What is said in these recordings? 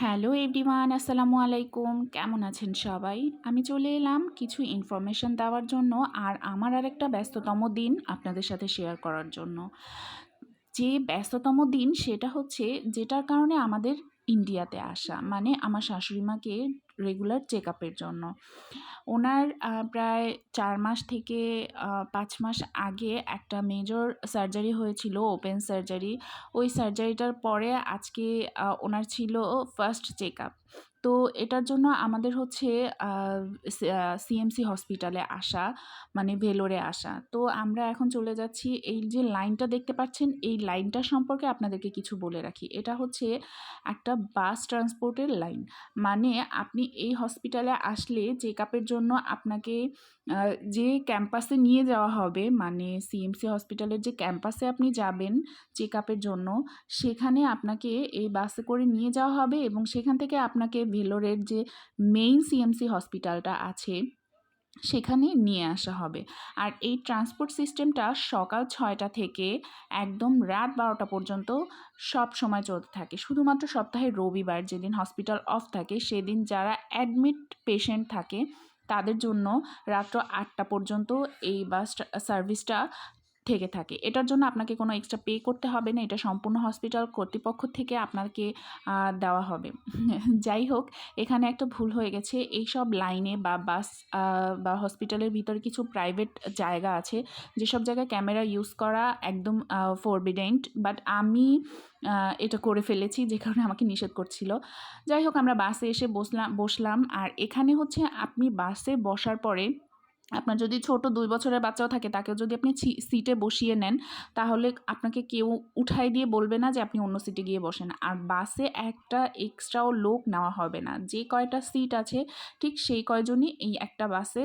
Hello everyone, আসসালামু আলাইকুম। কেমন আছেন সবাই? আমি চলে এলাম কিছু ইনফরমেশন দেওয়ার জন্য আর আমার আরেকটা ব্যস্ততম দিন আপনাদের সাথে শেয়ার করার জন্য। যে ব্যস্ততম দিন সেটা হচ্ছে যেটার কারণে আমাদের ইন্ডিয়াতে আসা, মানে আমার শাশুড়ি মাকে রেগুলার চেক আপের জন্য। ওনার প্রায় ৪ মাস থেকে ৫ মাস আগে একটা মেজর সার্জারি হয়েছিল, ওপেন সার্জারি। ওই সার্জারিটার পরে আজকে ওনার ছিল ফার্স্ট চেক আপ। তো এটার জন্য আমাদের হচ্ছে সিএমসি হসপিটালে আসা, মানে ভেলোরে আসা। তো আমরা এখন চলে যাচ্ছি। এই যে লাইনটা দেখতে পাচ্ছেন, এই লাইনটা সম্পর্কে আপনাদেরকে কিছু বলে রাখি। এটা হচ্ছে একটা বাস ট্রান্সপোর্টের লাইন। মানে আপনি এই হসপিটালে আসলে চেক আপের জন্য আপনাকে যে ক্যাম্পাসে নিয়ে যাওয়া হবে, মানে সিএমসি হসপিটালের যে ক্যাম্পাসে আপনি যাবেন চেক আপের জন্য, সেখানে আপনাকে এই বাসে করে নিয়ে যাওয়া হবে এবং সেখান থেকে আপনাকে ভেলোরের যে মেইন সিএমসি হসপিটালটা আছে সেখানে নিয়ে আসা হবে। আর এই ট্রান্সপোর্ট সিস্টেমটা সকাল ৬টা থেকে একদম রাত ১২টা পর্যন্ত সব সময় চলতে থাকে। শুধুমাত্র সপ্তাহের রবিবার যেদিন হসপিটাল অফ থাকে সেদিন যারা অ্যাডমিট পেশেন্ট থাকে তাদের জন্য রাত্র ৮টা পর্যন্ত এই বাস সার্ভিসটা থেকে থাকে। এটার জন্য আপনাকে কোনো এক্সট্রা পে করতে হবে না। এটা সম্পূর্ণ হসপিটাল কর্তৃপক্ষ থেকে আপনাকে দেওয়া হবে। যাই হোক, এখানে একটা ভুল হয়ে গেছে। এইসব লাইনে বা বাস বা হসপিটালের ভিতরে কিছু প্রাইভেট জায়গা আছে যেসব জায়গায় ক্যামেরা ইউজ করা একদম ফরবিডেন্ট, বাট আমি এটা করে ফেলেছি যে কারণে আমাকে নিষেধ করছিল। যাই হোক, আমরা বাসে এসে বসলাম। আর এখানে হচ্ছে আপনি বাসে বসার পরে আপনার যদি ছোট ২ বছরের বাচ্চাও থাকে তাকেও যদি আপনি সিটে বসিয়ে নেন তাহলে আপনাকে কেউ উঠাই দিয়ে বলবে না যে আপনি অন্য সিটে গিয়ে বসেন। আর বাসে একটা এক্সট্রাও লোক নেওয়া হবে না। যে কয়টা সিট আছে ঠিক সেই কয়জনই এই একটা বাসে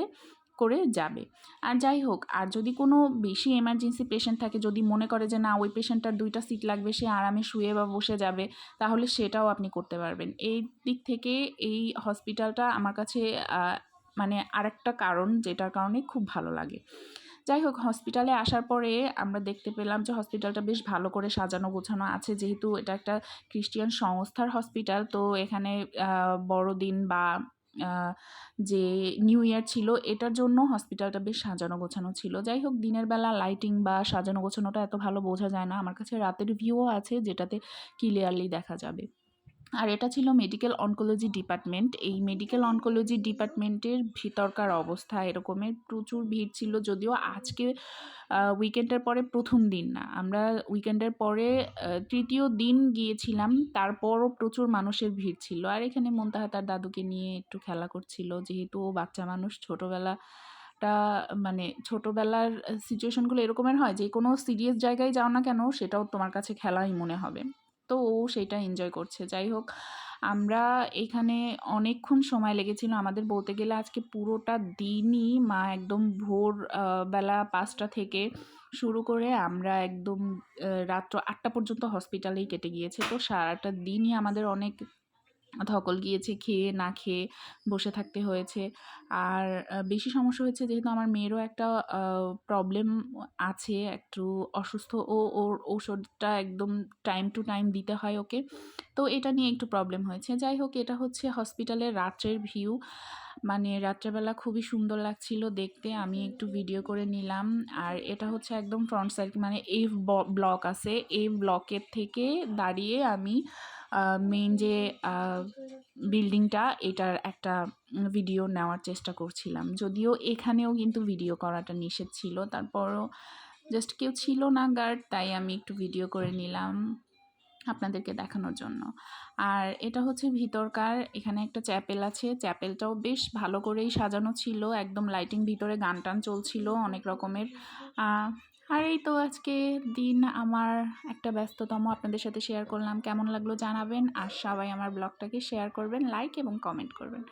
করে যাবে। আর যাই হোক, আর যদি কোনো বেশি এমার্জেন্সি পেশেন্ট থাকে, যদি মনে করে যে না ওই পেশেন্টটার ২টা সিট লাগবে, সে আরামে শুয়ে বা বসে যাবে, তাহলে সেটাও আপনি করতে পারবেন। এই দিক থেকে এই হসপিটালটা আমার কাছে মানে আরেকটা কারণ যেটার কারণে খুব ভালো লাগে। যাই হোক, হসপিটালে আসার পরে আমরা দেখতে পেলাম যে হসপিটালটা বেশ ভালো করে সাজানো গোছানো আছে। যেহেতু এটা একটা খ্রিস্টিয়ান সংস্থার হসপিটাল, তো এখানে বড়দিন বা যে নিউ ইয়ার ছিল এটার জন্য হসপিটালটা বেশ সাজানো গোছানো ছিল। যাই হোক, দিনের বেলা লাইটিং বা সাজানো গোছানোটা এত ভালো বোঝা যায় না। আমার কাছে রাতের ভিউও আছে যেটাতে ক্লিয়ারলি দেখা যাবে। আর এটা ছিল মেডিকেল অনকোলজি ডিপার্টমেন্ট। এই মেডিকেল অনকোলজি ডিপার্টমেন্টের ভিতরকার অবস্থা এরকমের প্রচুর ভিড় ছিল। যদিও আজকে উইকেন্ডের পরে ১ম দিন না, আমরা উইকেন্ডের পরে ৩য় দিন গিয়েছিলাম, তারপরও প্রচুর মানুষের ভিড় ছিল। আর এখানে মুনতাহা তার দাদুকে নিয়ে একটু খেলা করছিল, যেহেতু ও বাচ্চা মানুষ। মানে ছোটোবেলার সিচুয়েশনগুলো এরকমের হয় যে কোনো সিরিয়াস জায়গায় যাও না কেন সেটাও তোমার কাছে খেলাই মনে হবে। তো ও সেইটা এনজয় করছে। যাই হোক, আমরা এখানে অনেকক্ষণ সময় লেগেছিল আমাদের, বলতে গেলে আজকে পুরোটা দিনই মা একদম ভোর বেলা ৫টা থেকে শুরু করে আমরা একদম রাত্র ৮টা পর্যন্ত হসপিটালেই কেটে গিয়েছে। তো সারাটা দিনই আমাদের অনেক ধকল গিয়েছে, খেয়ে না খেয়ে বসে থাকতে হয়েছে। আর বেশি সমস্যা হয়েছে যেহেতু আমার মেয়েরও একটা প্রবলেম আছে, একটু অসুস্থ। ওর ঔষধটা একদম টাইম টু টাইম দিতে হয় ওকে। তো এটা নিয়ে একটু প্রবলেম হয়েছে। যাই হোক, এটা হচ্ছে হসপিটালের রাত্রের ভিউ। মানে রাত্রেবেলা খুবই সুন্দর লাগছিল দেখতে। আমি একটু ভিডিও করে নিলাম। আর এটা হচ্ছে একদম ফ্রন্ট সাইড, মানে এই ব্লক আছে, এই ব্লকের থেকে দাঁড়িয়ে আমি মেইন যে বিল্ডিংটা এটার একটা ভিডিও নেওয়ার চেষ্টা করছিলাম। যদিও এখানেও কিন্তু ভিডিও করাটা নিষেধ ছিল, তারপরও জাস্ট কেউ ছিল না গার্ড, তাই আমি একটু ভিডিও করে নিলাম আপনাদেরকে দেখানোর জন্য। আর এটা হচ্ছে ভিতরকার, এখানে একটা চ্যাপেল আছে। চ্যাপেলটাও বেশ ভালো করেই সাজানো ছিল, একদম লাইটিং, ভিতরে গান টান চলছিল অনেক রকমের। আর এই তো আজকে দিন আমার একটা ব্যস্ততম আপনাদের সাথে শেয়ার করলাম। কেমন লাগলো জানাবেন, আর সবাই আমার ব্লগটাকে শেয়ার করবেন, লাইক এবং কমেন্ট করবেন।